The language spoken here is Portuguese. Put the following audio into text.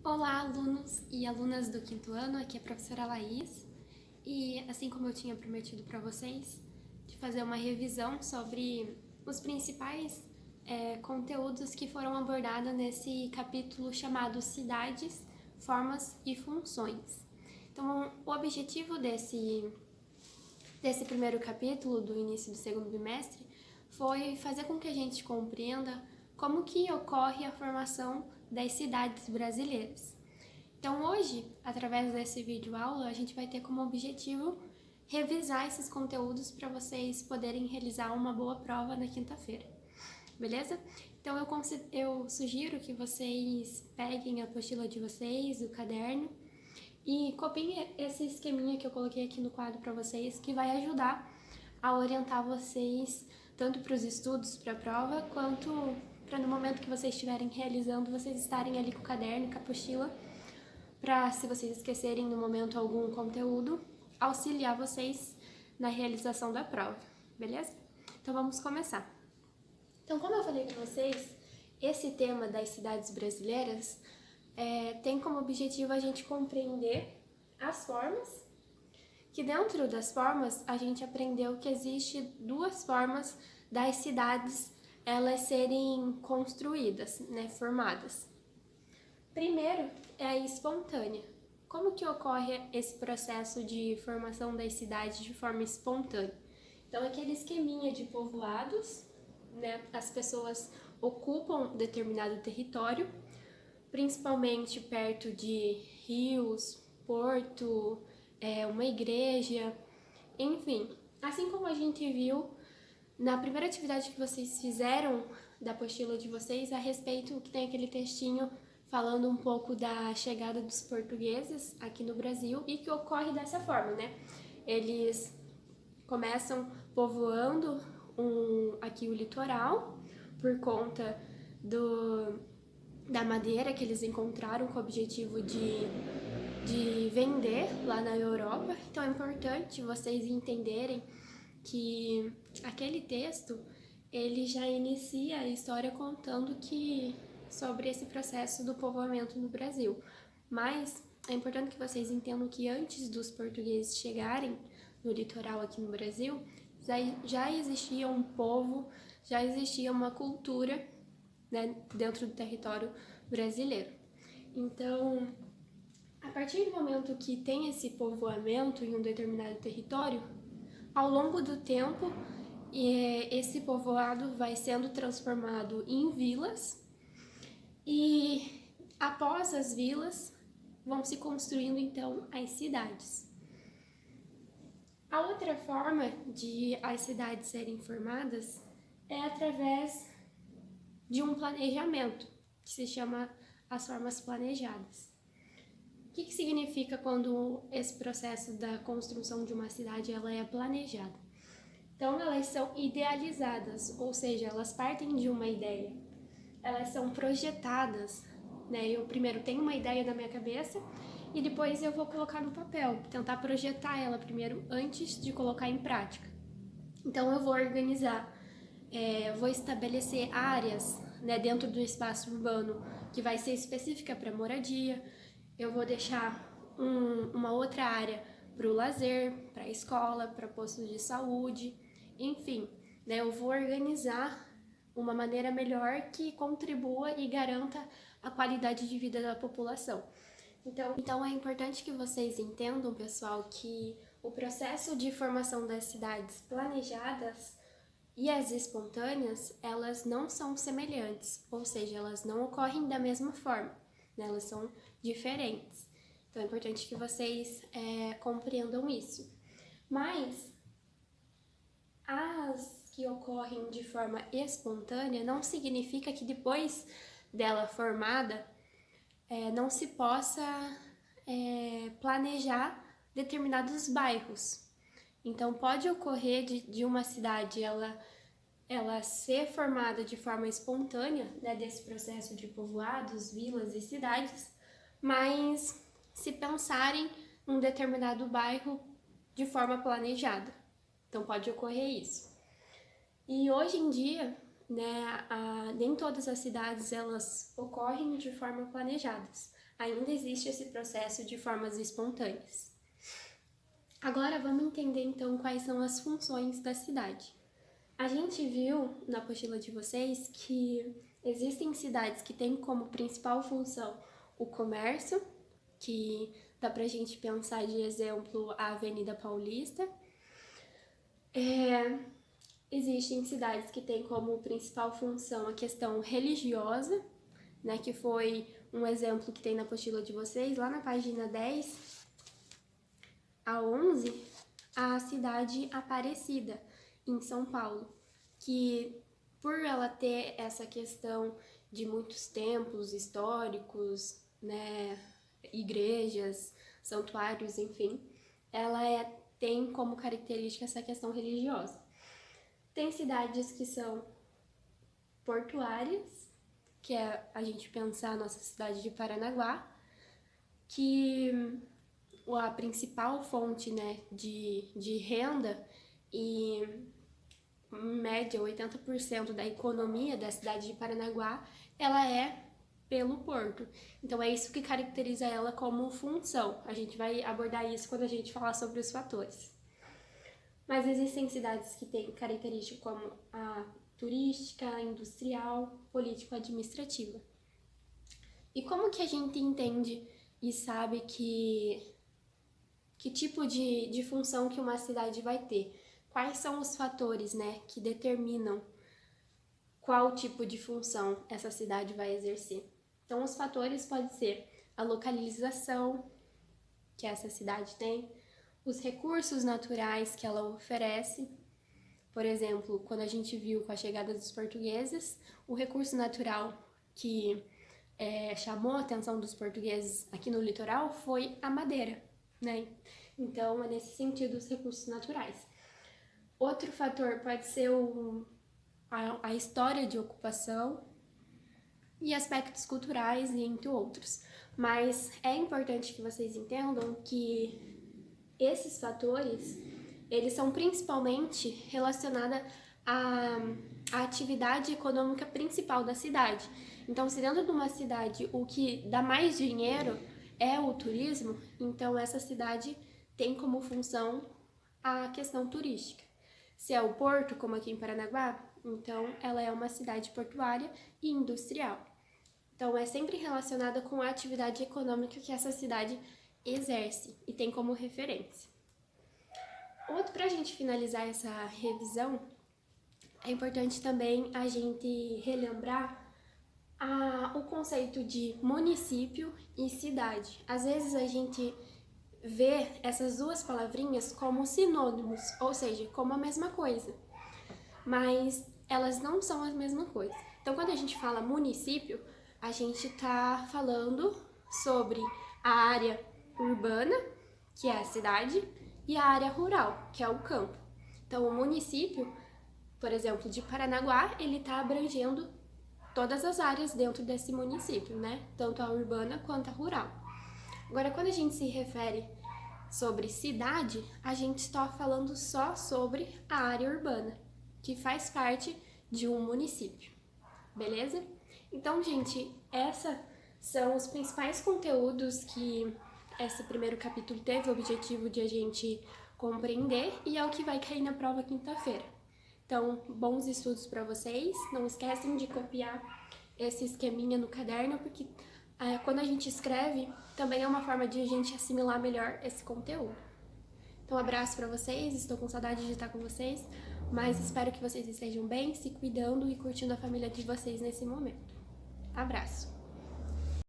Olá, alunos e alunas do quinto ano, aqui é a professora Laís e assim como eu tinha prometido para vocês, de fazer uma revisão sobre os principais conteúdos que foram abordados nesse capítulo chamado Cidades, Formas e Funções. Então, o objetivo desse primeiro capítulo do início do segundo bimestre foi fazer com que a gente compreenda como que ocorre a formação das cidades brasileiras. Então hoje, através desse vídeo aula, a gente vai ter como objetivo revisar esses conteúdos para vocês poderem realizar uma boa prova na quinta-feira, beleza? Então eu sugiro que vocês peguem a apostila de vocês, o caderno, e copiem esse esqueminha que eu coloquei aqui no quadro para vocês, que vai ajudar a orientar vocês tanto para os estudos para a prova, quanto para no momento que vocês estiverem realizando, vocês estarem ali com o caderno, com a apostila, para, se vocês esquecerem no momento algum conteúdo, auxiliar vocês na realização da prova, beleza? Então vamos começar. Então, como eu falei para vocês, esse tema das cidades brasileiras tem como objetivo a gente compreender as formas, que dentro das formas a gente aprendeu que existe duas formas das cidades elas serem construídas, né, formadas. Primeiro é a espontânea. Como que ocorre esse processo de formação das cidades de forma espontânea? Então, aquele esqueminha de povoados, né, as pessoas ocupam determinado território, principalmente perto de rios, porto, uma igreja, enfim. Assim como a gente viu na primeira atividade que vocês fizeram da apostila de vocês, a respeito que tem aquele textinho falando um pouco da chegada dos portugueses aqui no Brasil e que ocorre dessa forma, né? Eles começam povoando aqui o litoral por conta da madeira que eles encontraram com o objetivo de vender lá na Europa. Então é importante vocês entenderem que aquele texto ele já inicia a história contando sobre esse processo do povoamento no Brasil. Mas é importante que vocês entendam que antes dos portugueses chegarem no litoral aqui no Brasil, já existia um povo, já existia uma cultura, né, dentro do território brasileiro. Então, a partir do momento que tem esse povoamento em um determinado território, ao longo do tempo, esse povoado vai sendo transformado em vilas e após as vilas vão se construindo então as cidades. A outra forma de as cidades serem formadas é através de um planejamento, que se chama as formas planejadas. O que significa quando esse processo da construção de uma cidade ela é planejada? Então, elas são idealizadas, ou seja, elas partem de uma ideia. Elas são projetadas, né? Eu primeiro tenho uma ideia na minha cabeça e depois eu vou colocar no papel, tentar projetar ela primeiro antes de colocar em prática. Então, eu vou organizar, vou estabelecer áreas, né, dentro do espaço urbano que vai ser específica para moradia. Eu vou deixar uma outra área para o lazer, para a escola, para postos de saúde, enfim, né, eu vou organizar uma maneira melhor que contribua e garanta a qualidade de vida da população. Então é importante que vocês entendam, pessoal, que o processo de formação das cidades planejadas e as espontâneas, elas não são semelhantes, ou seja, elas não ocorrem da mesma forma, né? Elas são diferentes. Então é importante que vocês compreendam isso. Mas as que ocorrem de forma espontânea não significa que depois dela formada não se possa planejar determinados bairros. Então pode ocorrer de uma cidade ela ser formada de forma espontânea, né, desse processo de povoados, vilas e cidades, mas se pensarem um determinado bairro de forma planejada. Então pode ocorrer isso. E hoje em dia, né, nem todas as cidades elas ocorrem de forma planejadas. ainda existe esse processo de formas espontâneas. Agora vamos entender então quais são as funções da cidade. A gente viu na apostila de vocês que existem cidades que têm como principal função o comércio, que dá pra gente pensar de exemplo a Avenida Paulista. Existem cidades que têm como principal função a questão religiosa, né, que foi um exemplo que tem na apostila de vocês, lá na página 10 a 11, a cidade Aparecida, em São Paulo, que por ela ter essa questão de muitos templos históricos, né, igrejas, santuários, enfim, ela tem como característica essa questão religiosa. Tem cidades que são portuárias, que é a gente pensar a nossa cidade de Paranaguá, que a principal fonte, né, de renda e em média 80% da economia da cidade de Paranaguá, ela é pelo porto. Então é isso que caracteriza ela como função. A gente vai abordar isso quando a gente falar sobre os fatores. Mas existem cidades que têm características como a turística, industrial, político-administrativa. E como que a gente entende e sabe que tipo de função que uma cidade vai ter? Quais são os fatores, né, que determinam qual tipo de função essa cidade vai exercer? Então, os fatores podem ser a localização que essa cidade tem, os recursos naturais que ela oferece. Por exemplo, quando a gente viu com a chegada dos portugueses, o recurso natural que chamou a atenção dos portugueses aqui no litoral foi a madeira, né? Então, é nesse sentido os recursos naturais. Outro fator pode ser a história de ocupação e aspectos culturais, e entre outros. Mas é importante que vocês entendam que esses fatores, eles são principalmente relacionados à atividade econômica principal da cidade. Então, se dentro de uma cidade o que dá mais dinheiro é o turismo, então essa cidade tem como função a questão turística. Se é o porto, como aqui em Paranaguá, então ela é uma cidade portuária e industrial. Então é sempre relacionada com a atividade econômica que essa cidade exerce e tem como referência. Para a gente finalizar essa revisão, é importante também a gente relembrar o conceito de município e cidade. Às vezes a gente vê essas duas palavrinhas como sinônimos, ou seja, como a mesma coisa, mas elas não são a mesma coisa. Então, quando a gente fala município, a gente está falando sobre a área urbana, que é a cidade, e a área rural, que é o campo. Então, o município, por exemplo, de Paranaguá, ele está abrangendo todas as áreas dentro desse município, né? Tanto a urbana quanto a rural. Agora, quando a gente se refere sobre cidade, a gente está falando só sobre a área urbana, que faz parte de um município, beleza? Então, gente, esses são os principais conteúdos que esse primeiro capítulo teve o objetivo de a gente compreender e é o que vai cair na prova quinta-feira. Então, bons estudos para vocês. Não esquecem de copiar esse esqueminha no caderno, porque quando a gente escreve, também é uma forma de a gente assimilar melhor esse conteúdo. Então, abraço para vocês, estou com saudade de estar com vocês, mas espero que vocês estejam bem, se cuidando e curtindo a família de vocês nesse momento. Abraço!